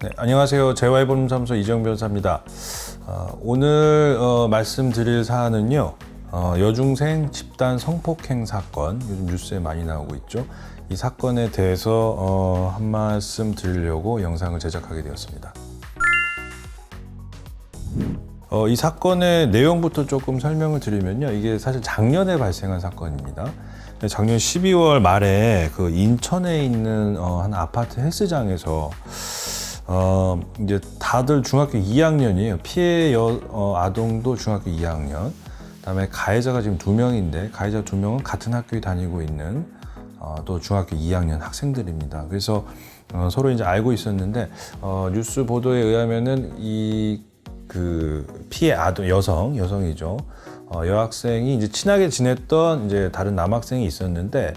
네, 안녕하세요. 재활보험사무소 이정 변호사입니다. 오늘 말씀드릴 사안은요. 여중생 집단 성폭행 사건, 요즘 뉴스에 많이 나오고 있죠. 이 사건에 대해서 한 말씀 드리려고 영상을 제작하게 되었습니다. 이 사건의 내용부터 조금 설명을 드리면요. 이게 사실 작년에 발생한 사건입니다. 작년 12월 말에 그 인천에 있는 한 아파트 헬스장에서 이제 다들 중학교 2학년이에요. 피해 아동도 중학교 2학년. 그다음에 가해자가 지금 2명인데 가해자 2명은 같은 학교에 다니고 있는 또 중학교 2학년 학생들입니다. 그래서 서로 이제 알고 있었는데 뉴스 보도에 의하면은 이 그 피해 아동 여성이죠. 여학생이 이제 친하게 지냈던 이제 다른 남학생이 있었는데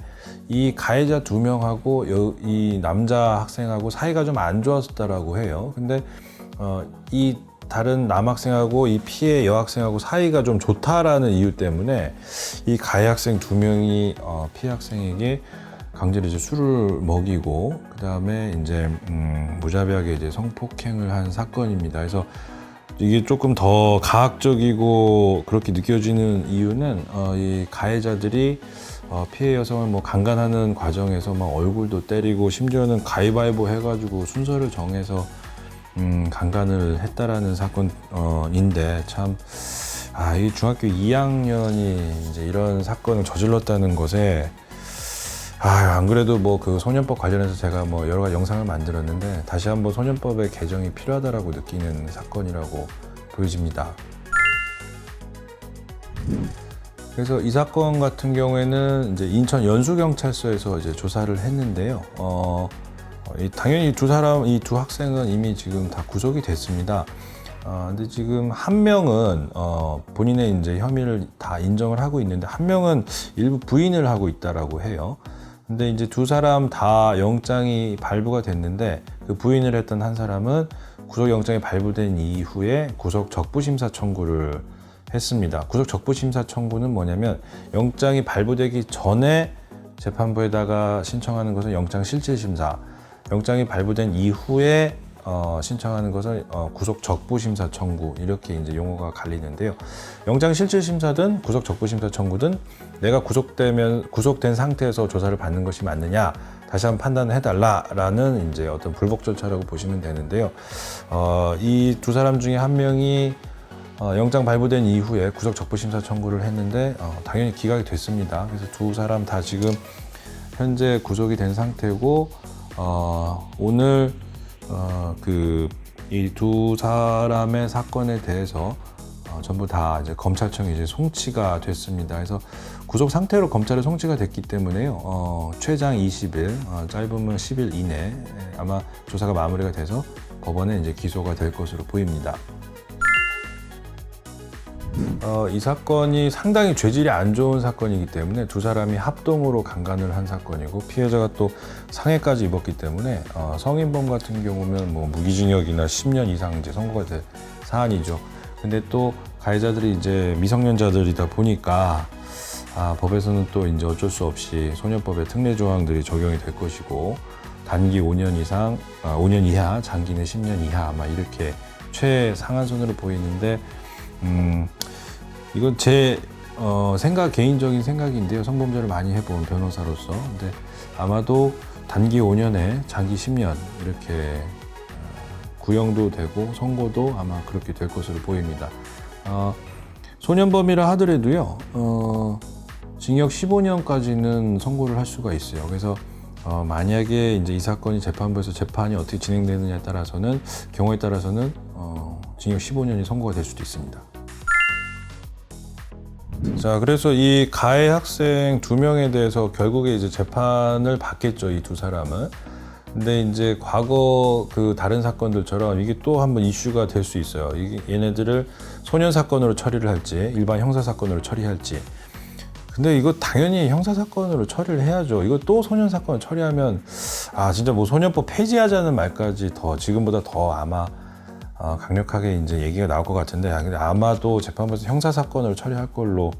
이 가해자 2명하고 이 남자 학생하고 사이가 좀 안 좋았었다라고 해요. 근데 이 다른 남학생하고 이 피해 여학생하고 사이가 좀 좋다라는 이유 때문에 이 가해 학생 2명이 피해 학생에게 강제로 이제 술을 먹이고 그 다음에 이제 무자비하게 이제 성폭행을 한 사건입니다. 그래서 이게 조금 더 가학적이고 그렇게 느껴지는 이유는 이 가해자들이 피해 여성을 뭐 강간하는 과정에서 막 얼굴도 때리고 심지어는 가위바위보 해가지고 순서를 정해서 강간을 했다라는 사건인데 참 이 중학교 2학년이 이제 이런 사건을 저질렀다는 것에 안 그래도 뭐 그 소년법 관련해서 제가 뭐 여러 가지 영상을 만들었는데 다시 한번 소년법의 개정이 필요하다라고 느끼는 사건이라고 보여집니다. 그래서 이 사건 같은 경우에는 이제 인천 연수경찰서에서 이제 조사를 했는데요. 당연히 이 두 학생은 이미 지금 다 구속이 됐습니다. 근데 지금 한 명은 본인의 이제 혐의를 다 인정을 하고 있는데 한 명은 일부 부인을 하고 있다라고 해요. 근데 이제 두 사람 다 영장이 발부가 됐는데 그 부인을 했던 한 사람은 구속영장이 발부된 이후에 구속적부심사 청구를 했습니다. 구속적부심사 청구는 뭐냐면 영장이 발부되기 전에 재판부에다가 신청하는 것은 영장실질심사, 영장이 발부된 이후에 신청하는 것을 구속적부심사 청구 이렇게 이제 용어가 갈리는데요. 영장실질심사든 구속적부심사 청구든 내가 구속된 상태에서 조사를 받는 것이 맞느냐 다시 한번 판단을 해달라라는 이제 어떤 불복 절차라고 보시면 되는데요. 이 두 사람 중에 한 명이 영장 발부된 이후에 구속적부심사 청구를 했는데 당연히 기각이 됐습니다. 그래서 두 사람 다 지금 현재 구속이 된 상태고 오늘 이 두 사람의 사건에 대해서 전부 다 이제 검찰청에 이제 송치가 됐습니다. 그래서 구속 상태로 검찰에 송치가 됐기 때문에요. 최장 20일, 짧으면 10일 이내 아마 조사가 마무리가 돼서 법원에 이제 기소가 될 것으로 보입니다. 이 사건이 상당히 죄질이 안 좋은 사건이기 때문에 두 사람이 합동으로 강간을 한 사건이고 피해자가 또 상해까지 입었기 때문에 성인범 같은 경우면 뭐 무기징역이나 10년 이상 이제 선고가 될 사안이죠. 근데 또 가해자들이 이제 미성년자들이다 보니까 법에서는 또 이제 어쩔 수 없이 소년법의 특례 조항들이 적용이 될 것이고 단기 5년 이상, 5년 이하, 장기는 10년 이하 아마 이렇게 최상한선으로 보이는데 이건 제 개인적인 생각인데요. 성범죄를 많이 해본 변호사로서. 근데 아마도 단기 5년에 장기 10년 이렇게 구형도 되고 선고도 아마 그렇게 될 것으로 보입니다. 소년범이라 하더라도요. 징역 15년까지는 선고를 할 수가 있어요. 그래서 만약에 이제 이 사건이 재판부에서 재판이 어떻게 진행되느냐에 따라서는 경우에 따라서는 징역 15년이 선고가 될 수도 있습니다. 자, 그래서 이 가해 학생 2명에 대해서 결국에 이제 재판을 받겠죠, 이 두 사람은. 근데 이제 과거 그 다른 사건들처럼 이게 또 한번 이슈가 될 수 있어요. 얘네들을 소년 사건으로 처리를 할지, 일반 형사 사건으로 처리할지. 근데 이거 당연히 형사 사건으로 처리를 해야죠. 이거 또 소년 사건을 처리하면 진짜 뭐 소년법 폐지하자는 말까지 지금보다 더 아마 강력하게 이제 얘기가 나올 것 같은데 아마도 재판부에서 형사 사건으로 처리할 걸로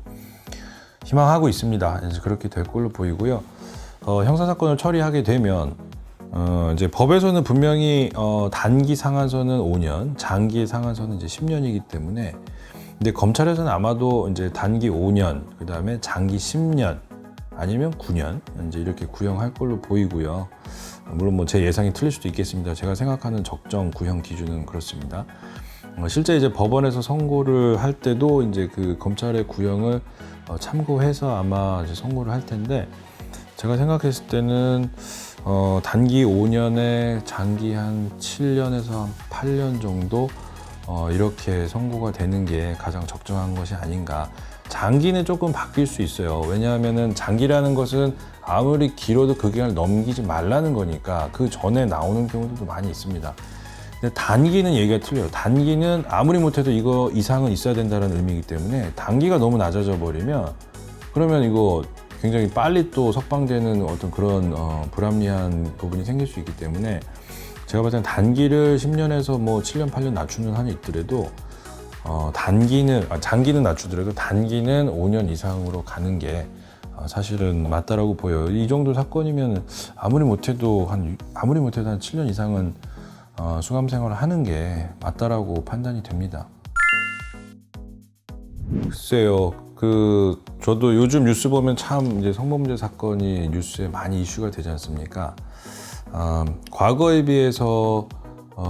희망하고 있습니다. 이제 그렇게 될 걸로 보이고요. 형사 사건을 처리하게 되면 이제 법에서는 분명히 단기 상한선은 5년, 장기 상한선은 이제 10년이기 때문에, 근데 검찰에서는 아마도 이제 단기 5년, 그 다음에 장기 10년, 아니면 9년 이제 이렇게 구형할 걸로 보이고요. 물론 뭐 제 예상이 틀릴 수도 있겠습니다. 제가 생각하는 적정 구형 기준은 그렇습니다. 실제 이제 법원에서 선고를 할 때도 이제 그 검찰의 구형을 참고해서 아마 이제 선고를 할 텐데, 제가 생각했을 때는 단기 5년에 장기 한 7년에서 한 8년 정도 이렇게 선고가 되는 게 가장 적정한 것이 아닌가. 장기는 조금 바뀔 수 있어요. 왜냐하면은 장기라는 것은 아무리 길어도 그 기간을 넘기지 말라는 거니까 그 전에 나오는 경우들도 많이 있습니다. 근데 단기는 얘기가 틀려요. 단기는 아무리 못해도 이거 이상은 있어야 된다는 의미이기 때문에, 단기가 너무 낮아져 버리면 그러면 이거 굉장히 빨리 또 석방되는 어떤 그런 불합리한 부분이 생길 수 있기 때문에, 제가 봤을 때 단기를 10년에서 뭐 7년, 8년 낮추는 한이 있더라도 장기는 낮추더라도 단기는 5년 이상으로 가는 게 사실은 맞다라고 보여요. 이 정도 사건이면 아무리 못해도 한 7년 이상은 수감 생활을 하는 게 맞다라고 판단이 됩니다. 글쎄요, 저도 요즘 뉴스 보면 참 이제 성범죄 사건이 뉴스에 많이 이슈가 되지 않습니까? 과거에 비해서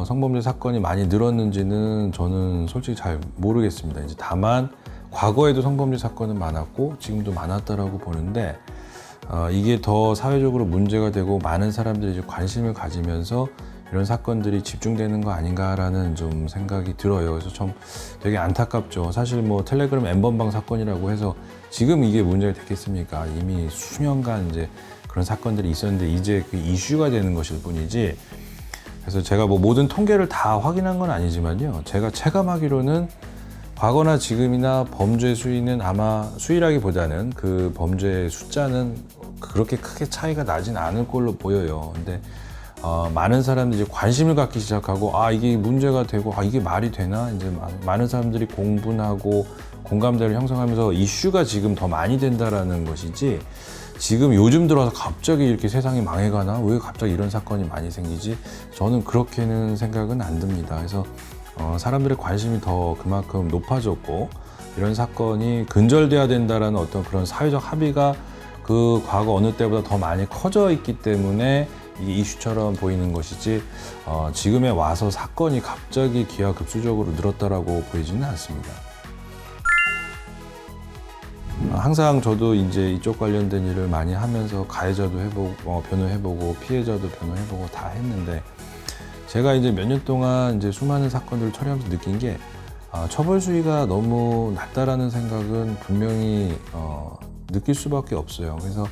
성범죄 사건이 많이 늘었는지는 저는 솔직히 잘 모르겠습니다. 이제 다만 과거에도 성범죄 사건은 많았고 지금도 많았다라고 보는데, 이게 더 사회적으로 문제가 되고 많은 사람들이 이제 관심을 가지면서 이런 사건들이 집중되는 거 아닌가라는 좀 생각이 들어요. 그래서 좀 되게 안타깝죠. 사실 뭐 텔레그램 N번방 사건이라고 해서 지금 이게 문제가 됐겠습니까? 이미 수년간 이제 그런 사건들이 있었는데 이제 그 이슈가 되는 것일 뿐이지. 그래서 제가 뭐 모든 통계를 다 확인한 건 아니지만요, 제가 체감하기로는 과거나 지금이나 범죄 수위는 아마 수위라기보다는 그 범죄 숫자는 그렇게 크게 차이가 나진 않을 걸로 보여요. 근데 많은 사람들이 이제 관심을 갖기 시작하고, 이게 문제가 되고, 이게 말이 되나? 이제 많은 사람들이 공분하고 공감대를 형성하면서 이슈가 지금 더 많이 된다라는 것이지, 지금 요즘 들어서 갑자기 이렇게 세상이 망해가나? 왜 갑자기 이런 사건이 많이 생기지? 저는 그렇게는 생각은 안 듭니다. 그래서 사람들의 관심이 더 그만큼 높아졌고, 이런 사건이 근절돼야 된다라는 어떤 그런 사회적 합의가 그 과거 어느 때보다 더 많이 커져 있기 때문에 이게 이슈처럼 보이는 것이지, 지금에 와서 사건이 갑자기 기하급수적으로 늘었다라고 보이지는 않습니다. 항상 저도 이제 이쪽 관련된 일을 많이 하면서 가해자도 해보고, 변호해보고, 피해자도 변호해보고 다 했는데, 제가 이제 몇 년 동안 이제 수많은 사건들을 처리하면서 느낀 게, 처벌 수위가 너무 낮다라는 생각은 분명히 느낄 수밖에 없어요. 그래서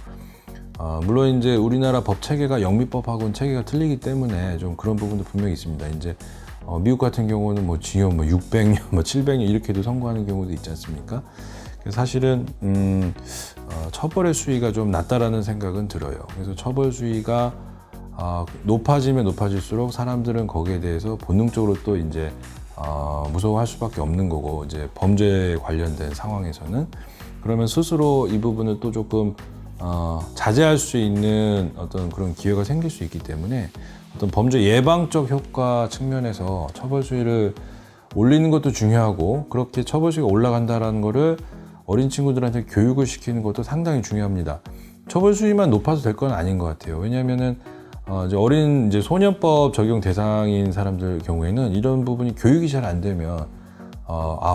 물론 이제 우리나라 법 체계가 영미법하고는 체계가 틀리기 때문에 좀 그런 부분도 분명히 있습니다. 이제 미국 같은 경우는 뭐 징역 600년, 700년 이렇게도 선고하는 경우도 있지 않습니까? 그래서 사실은 처벌의 수위가 좀 낮다라는 생각은 들어요. 그래서 처벌 수위가 높아지면 높아질수록 사람들은 거기에 대해서 본능적으로 또 이제 무서워할 수밖에 없는 거고, 이제 범죄에 관련된 상황에서는 그러면 스스로 이 부분을 또 조금 자제할 수 있는 어떤 그런 기회가 생길 수 있기 때문에, 어떤 범죄 예방적 효과 측면에서 처벌 수위를 올리는 것도 중요하고, 그렇게 처벌 수위가 올라간다라는 거를 어린 친구들한테 교육을 시키는 것도 상당히 중요합니다. 처벌 수위만 높아도 될 건 아닌 것 같아요. 왜냐하면은 이제 소년법 적용 대상인 사람들 경우에는 이런 부분이 교육이 잘 안 되면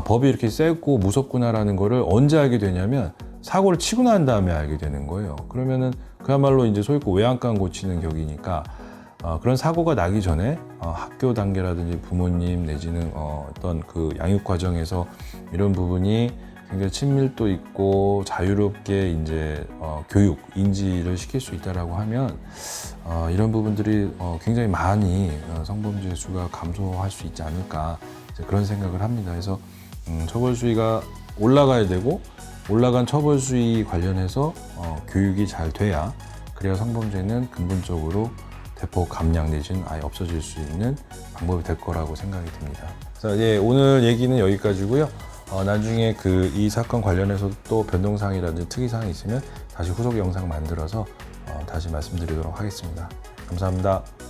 법이 이렇게 세고 무섭구나라는 거를 언제 알게 되냐면 사고를 치고 난 다음에 알게 되는 거예요. 그러면은 그야말로 이제 소위고 외양간 고치는 격이니까, 그런 사고가 나기 전에 학교 단계라든지 부모님 내지는 어떤 그 양육 과정에서 이런 부분이 굉장히 친밀도 있고 자유롭게 이제 교육, 인지를 시킬 수 있다라고 하면 이런 부분들이 굉장히 많이 성범죄 수가 감소할 수 있지 않을까, 그런 생각을 합니다. 그래서 처벌 수위가 올라가야 되고, 올라간 처벌 수위 관련해서 교육이 잘 돼야, 그래야 성범죄는 근본적으로 대폭 감량 내지는 아예 없어질 수 있는 방법이 될 거라고 생각이 듭니다. 자, 오늘 얘기는 여기까지고요. 나중에 이 사건 관련해서 또 변동사항이라든지 특이사항이 있으면 다시 후속 영상 만들어서 다시 말씀드리도록 하겠습니다. 감사합니다.